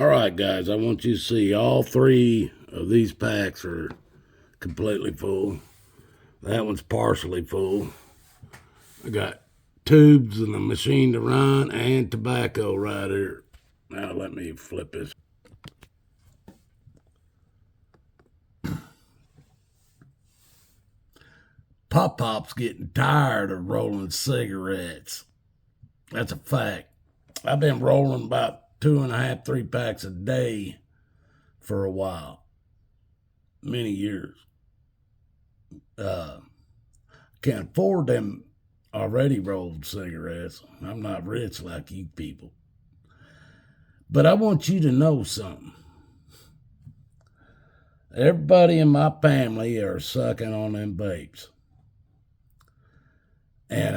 All right, guys, I want you to see all three of these packs are completely full. That one's partially full. I got tubes and a machine to run and tobacco right here. Now let me flip this. Pop's getting tired of rolling cigarettes. That's a fact. I've been rolling about 2.5, 3 packs a day for a while, many years. Can't afford them already rolled cigarettes. I'm not rich like you people. But I want you to know something. Everybody in my family are sucking on them vapes. And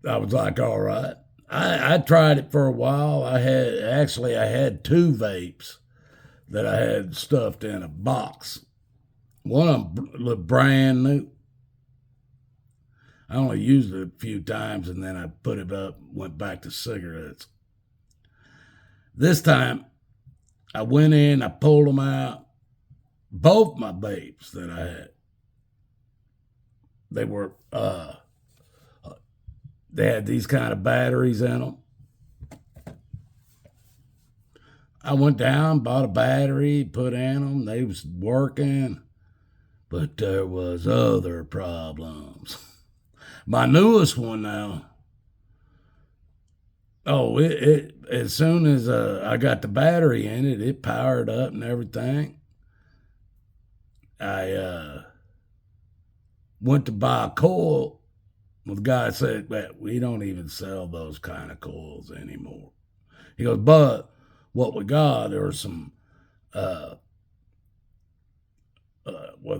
I was like, all right. I tried it for a while. I had 2 vapes that I had stuffed in a box. One of them looked brand new. I only used it a few times and then I put it up, went back to cigarettes. This time, I went in, I pulled them out. Both my vapes that I had, they were, they had these kind of batteries in them. I went down, bought a battery, put in them. They was working, but there was other problems. My newest one now, it as soon as I got the battery in it, it powered up and everything. I went to buy a coil. Well, the guy said, we don't even sell those kind of coils anymore. He goes, but what we got are some, what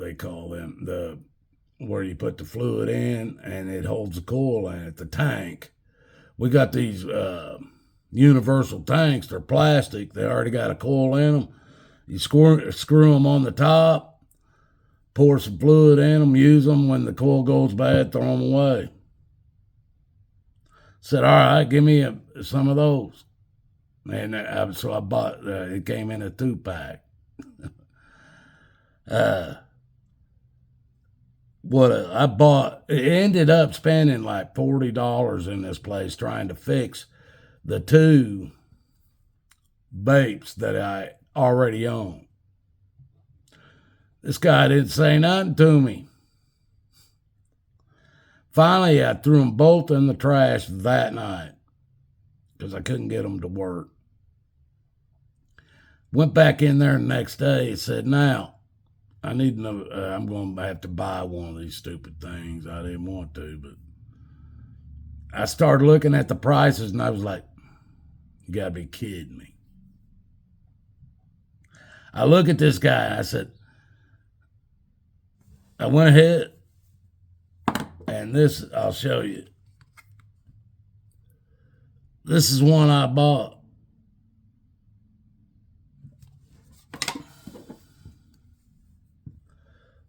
they call them, where you put the fluid in and it holds the coil in it, the tank. We got these universal tanks. They're plastic. They already got a coil in them. You screw them on the top, pour some fluid in them, use them. When the coil goes bad, throw them away. Said, all right, give me some of those. And so I bought, it came in a 2-pack. I bought, it ended up spending like $40 in this place trying to fix the 2 vapes that I already own. This guy didn't say nothing to me. Finally, I threw them both in the trash that night because I couldn't get them to work. Went back in there the next day and said, now, I need to know, I'm going to have to buy one of these stupid things. I didn't want to, but I started looking at the prices and I was like, you got to be kidding me. I look at this guy, I said, I went ahead and this, I'll show you. This is one I bought.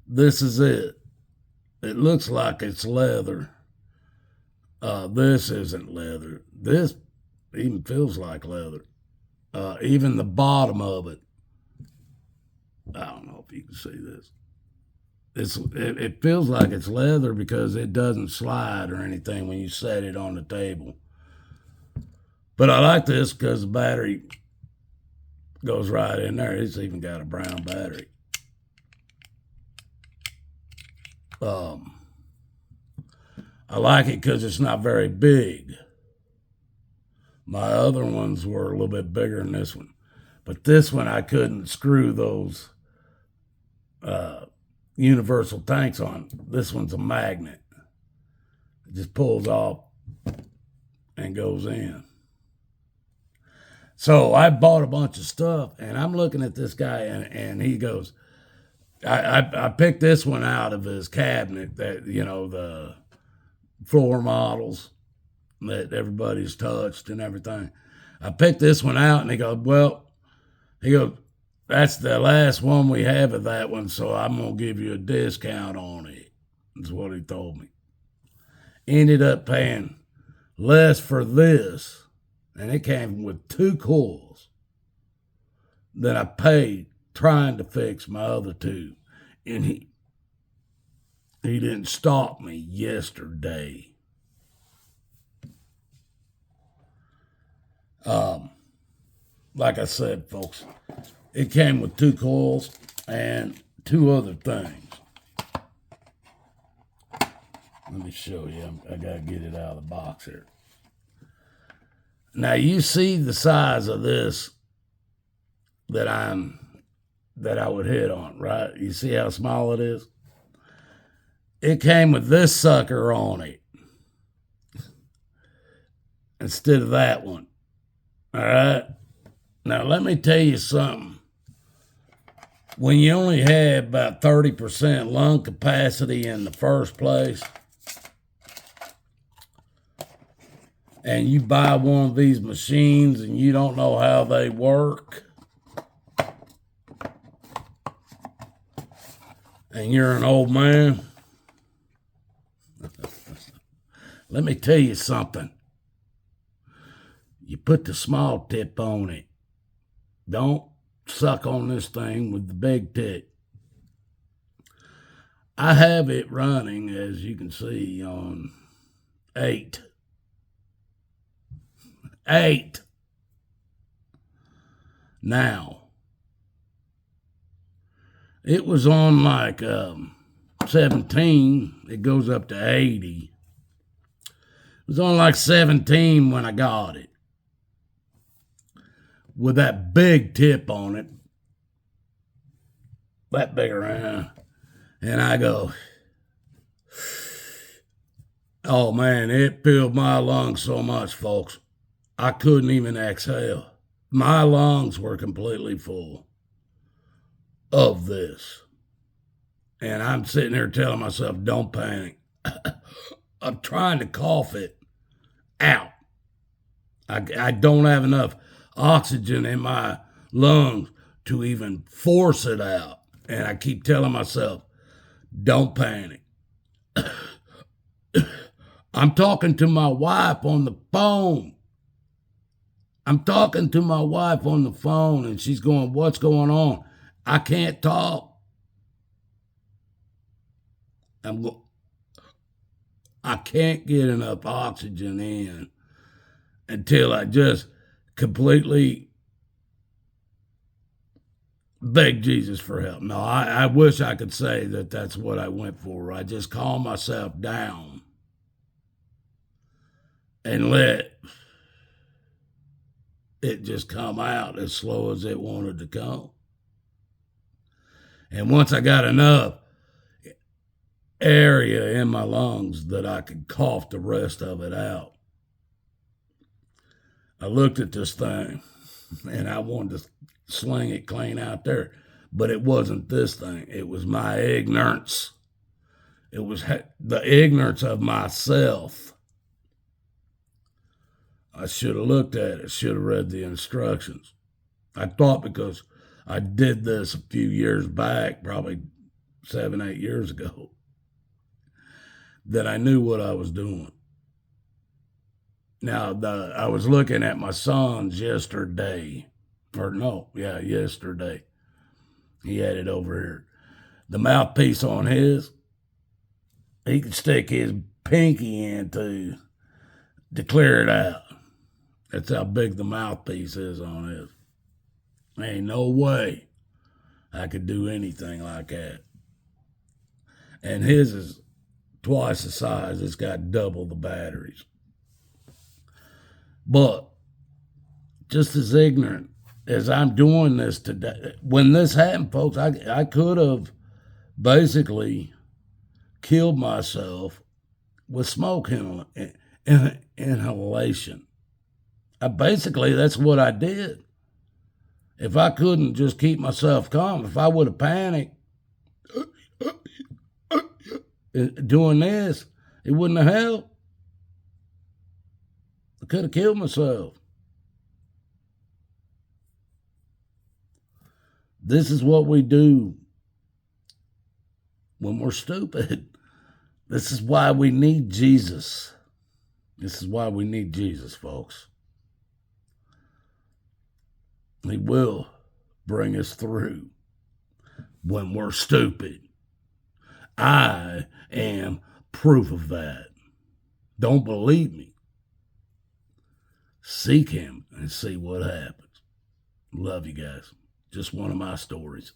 This is it. It looks like it's leather. This isn't leather. This even feels like leather. Even the bottom of it. I don't know if you can see this. It feels like it's leather because it doesn't slide or anything when you set it on the table. But I like this because the battery goes right in there. It's even got a brown battery. I like it because it's not very big. My other ones were a little bit bigger than this one. But this one, I couldn't screw those universal tanks on. This one's a magnet. It just pulls off and goes in. So I bought a bunch of stuff, and I'm looking at this guy, and he goes, I picked this one out of his cabinet, that, you know, the floor models that everybody's touched and everything. I picked this one out, and he goes, that's the last one we have of that one, so I'm going to give you a discount on it. That's what he told me. Ended up paying less for this And it came with 2 coils that I paid trying to fix my other 2. And he didn't stop me yesterday. Like I said, folks, it came with 2 coils and 2 other things. Let me show you. I got to get it out of the box here. Now, you see the size of this that I would hit on, right? You see how small it is? It came with this sucker on it instead of that one. All right? Now, let me tell you something. When you only have about 30% lung capacity in the first place, and you buy one of these machines and you don't know how they work, and you're an old man, let me tell you something. You put the small tip on it. Don't suck on this thing with the big tip. I have it running, as you can see, on 8. 8. Now, it was on like 17. It goes up to 80. It was on like 17 when I got it, with that big tip on it, that big around. And I go, oh man, it filled my lungs so much, folks. I couldn't even exhale. My lungs were completely full of this. And I'm sitting there telling myself, don't panic. I'm trying to cough it out. I don't have enough oxygen in my lungs to even force it out. And I keep telling myself, don't panic. I'm talking to my wife on the phone. I'm talking to my wife on the phone, and she's going, what's going on? I can't talk. I can't get enough oxygen in until I just completely beg Jesus for help. No, I wish I could say that that's what I went for. I just calmed myself down and let it just come out as slow as it wanted to come. And once I got enough area in my lungs that I could cough the rest of it out, I looked at this thing and I wanted to sling it clean out there. But it wasn't this thing. It was my ignorance. It was the ignorance of myself. I should have looked at it, should have read the instructions. I thought because I did this a few years back, probably 7, 8 years ago, that I knew what I was doing. Now, I was looking at my son's yesterday. Yesterday. He had it over here. The mouthpiece on his, he could stick his pinky into to clear it out. That's how big the mouthpiece is on his. Ain't no way I could do anything like that. And his is twice the size. It's got double the batteries. But just as ignorant as I'm doing this today, when this happened, folks, I could have basically killed myself with smoke inhalation. Basically, that's what I did. If I couldn't just keep myself calm, if I would have panicked doing this, it wouldn't have helped. I could have killed myself. This is what we do when we're stupid. This is why we need Jesus. This is why we need Jesus, folks. He will bring us through when we're stupid. I am proof of that. Don't believe me? Seek him and see what happens. Love you guys. Just one of my stories.